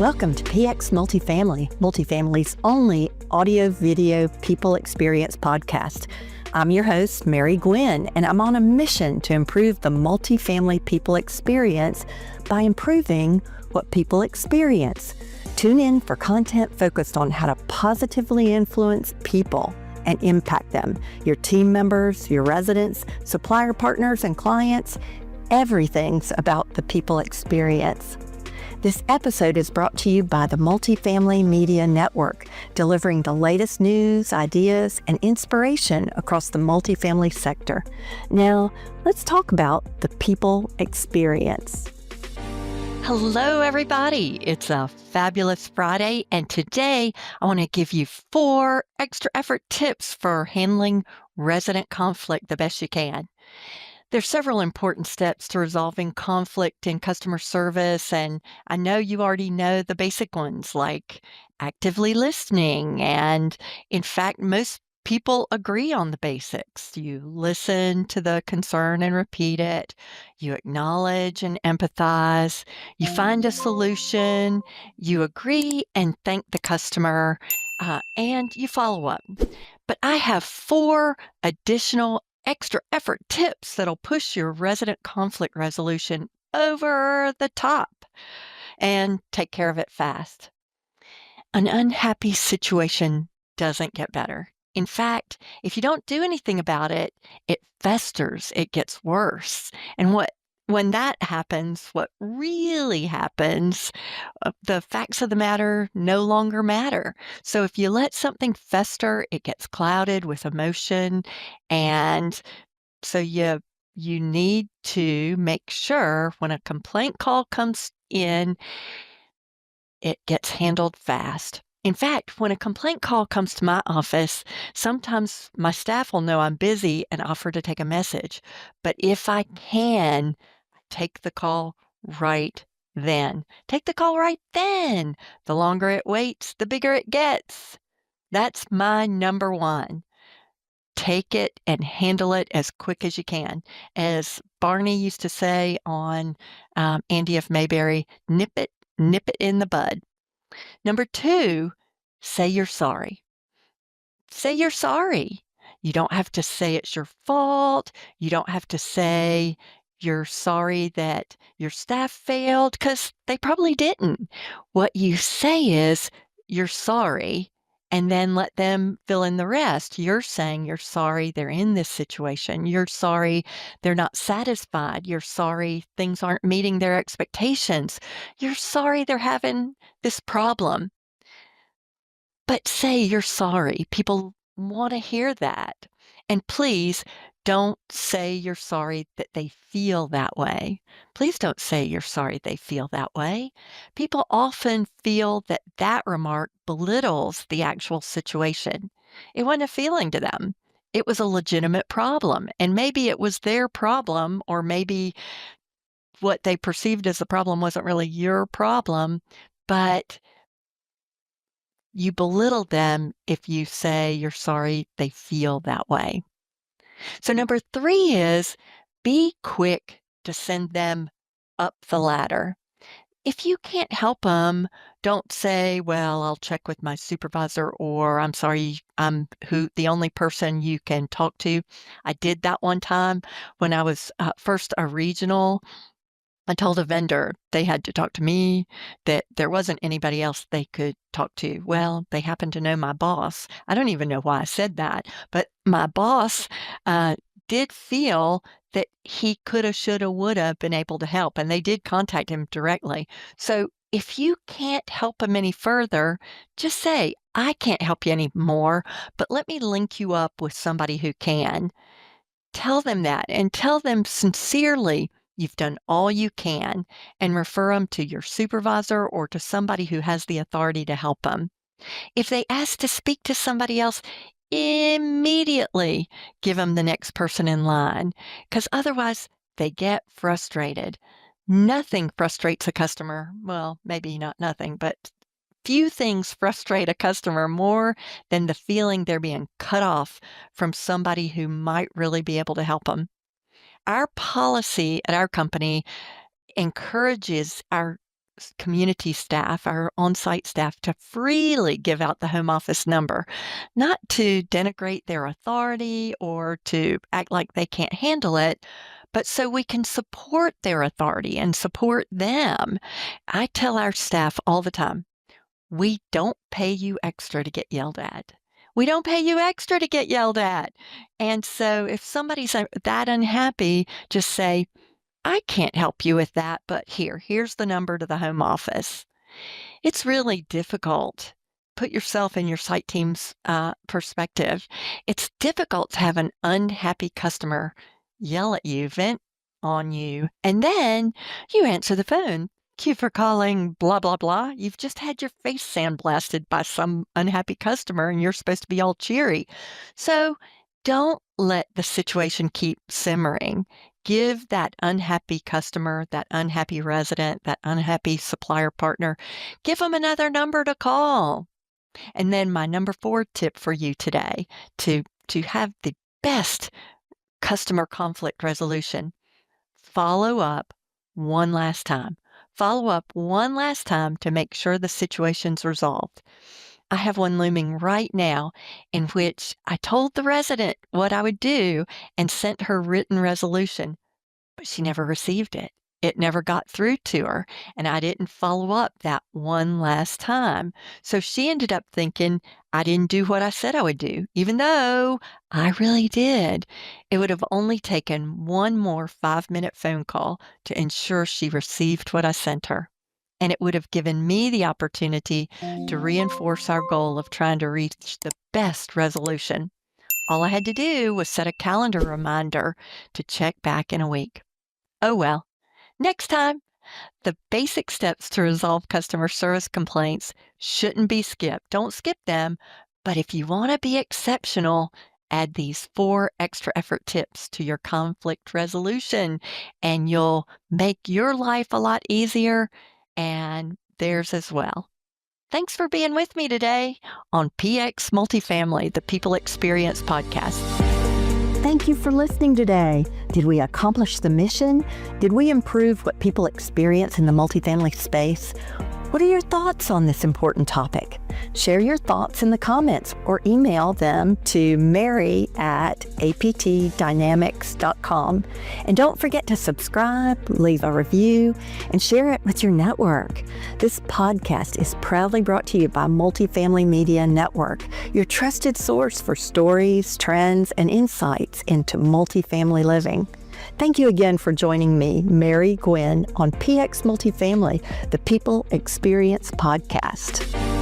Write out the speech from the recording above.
Welcome to PX Multifamily, Multifamily's only audio-video people experience podcast. I'm your host, Mary Gwyn, and I'm on a mission to improve the multifamily people experience by improving what people experience. Tune in for content focused on how to positively influence people and impact them, your team members, your residents, supplier partners, and clients. Everything's about the people experience. This episode is brought to you by the Multifamily Media Network, delivering the latest news, ideas, and inspiration across the multifamily sector. Now, let's talk about the people experience. Hello, everybody. It's a fabulous Friday, and today I want to give you 4 extra effort tips for handling resident conflict the best you can. There's several important steps to resolving conflict in customer service, and I know you already know the basic ones like actively listening. And in fact, most people agree on the basics. You listen to the concern and repeat it. You acknowledge and empathize. You find a solution. You agree and thank the customer, and you follow up. But I have 4 additional extra effort tips that'll push your resident conflict resolution over the top and take care of it fast. An unhappy situation doesn't get better. In fact, if you don't do anything about it, it festers, it gets worse. And when that happens, what really happens, the facts of the matter no longer matter. So if you let something fester, it gets clouded with emotion. And so you need to make sure when a complaint call comes in, it gets handled fast. In fact, when a complaint call comes to my office, sometimes my staff will know I'm busy and offer to take a message. But if I can, take the call right then. Take the call right then. The longer it waits, the bigger it gets. That's my number one. Take it and handle it as quick as you can. As Barney used to say on Andy F. Mayberry, nip it in the bud. Number 2, say you're sorry. Say you're sorry. You don't have to say it's your fault. You don't have to say you're sorry that your staff failed, because they probably didn't. What you say is you're sorry, and then let them fill in the rest. You're saying you're sorry they're in this situation. You're sorry they're not satisfied. You're sorry things aren't meeting their expectations. You're sorry they're having this problem. But say you're sorry. People want to hear that. And please don't say you're sorry that they feel that way. Please don't say you're sorry they feel that way. People often feel that that remark belittles the actual situation. It wasn't a feeling to them. It was a legitimate problem. And maybe it was their problem, or maybe what they perceived as the problem wasn't really your problem, but you belittle them if you say you're sorry they feel that way. So number 3 is be quick to send them up the ladder. If you can't help them, don't say, well, I'll check with my supervisor, or I'm sorry, I'm the only person you can talk to. I did that one time when I was first a regional. I told a vendor they had to talk to me, that there wasn't anybody else they could talk to. Well, they happened to know my boss. I don't even know why I said that, but my boss did feel that he coulda, shoulda, woulda been able to help, and they did contact him directly. So if you can't help him any further, just say, I can't help you anymore, but let me link you up with somebody who can. Tell them that, and tell them sincerely you've done all you can, and refer them to your supervisor or to somebody who has the authority to help them. If they ask to speak to somebody else, immediately give them the next person in line, because otherwise they get frustrated. Nothing frustrates a customer. Well, maybe not nothing, but few things frustrate a customer more than the feeling they're being cut off from somebody who might really be able to help them. Our policy at our company encourages our community staff, our on-site staff, to freely give out the home office number, not to denigrate their authority or to act like they can't handle it, but so we can support their authority and support them. I tell our staff all the time, we don't pay you extra to get yelled at. We don't pay you extra to get yelled at. And so if somebody's that unhappy, just say, I can't help you with that, but here's the number to the home office. It's really difficult. Put yourself in your site team's perspective. It's difficult to have an unhappy customer yell at you, vent on you, and then you answer the phone. Thank you for calling blah, blah, blah. You've just had your face sandblasted by some unhappy customer and you're supposed to be all cheery. So don't let the situation keep simmering. Give that unhappy customer, that unhappy resident, that unhappy supplier partner, give them another number to call. And then my number 4 tip for you today to have the best customer conflict resolution, follow up one last time. Follow up one last time to make sure the situation's resolved. I have one looming right now in which I told the resident what I would do and sent her written resolution, but she never received it. It never got through to her, and I didn't follow up that one last time. So she ended up thinking I didn't do what I said I would do, even though I really did. It would have only taken one more 5-minute phone call to ensure she received what I sent her. And it would have given me the opportunity to reinforce our goal of trying to reach the best resolution. All I had to do was set a calendar reminder to check back in a week. Oh well. Next time, the basic steps to resolve customer service complaints shouldn't be skipped. Don't skip them. But if you want to be exceptional, add these 4 extra effort tips to your conflict resolution, and you'll make your life a lot easier and theirs as well. Thanks for being with me today on PX Multifamily, the People Experience Podcast. Thank you for listening today. Did we accomplish the mission? Did we improve what people experience in the multifamily space? What are your thoughts on this important topic? Share your thoughts in the comments or email them to mary@aptdynamics.com. And don't forget to subscribe, leave a review, and share it with your network. This podcast is proudly brought to you by Multifamily Media Network, your trusted source for stories, trends, and insights into multifamily living. Thank you again for joining me, Mary Gwyn, on PX Multifamily, the People Experience Podcast.